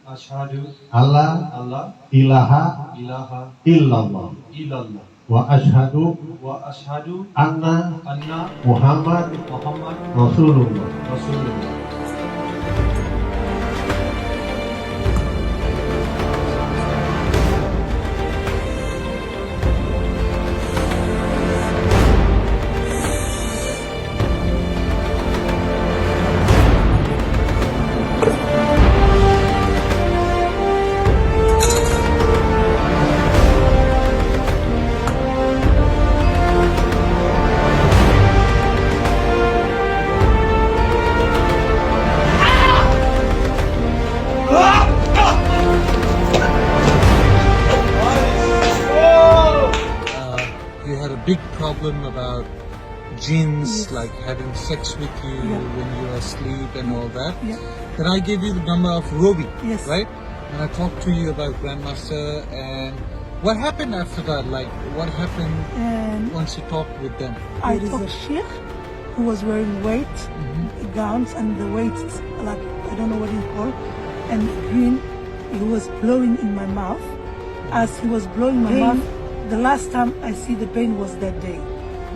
Ashhadu alla alla ilaha ilaha illallah illallah wa ashhadu wa ashhadu anna anna Muhammad Muhammad Rasulullah. Rasulullah. You had a big problem about jinns, like having sex with you when you were asleep and all that. Yeah. Then I gave you the number of Robi, Yes. right? And I talked to you about Grandmaster and what happened after that? Like, what happened And once you talked with them? I talked a sheikh who was wearing white gowns and the weights, like, I don't know what you call, and green. He was blowing in my mouth. As he was blowing my mouth, the last time I see the pain was that day.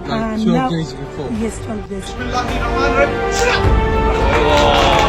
Like 12 days before? Yes, 12 days. Bismillahirrahmanirrahim.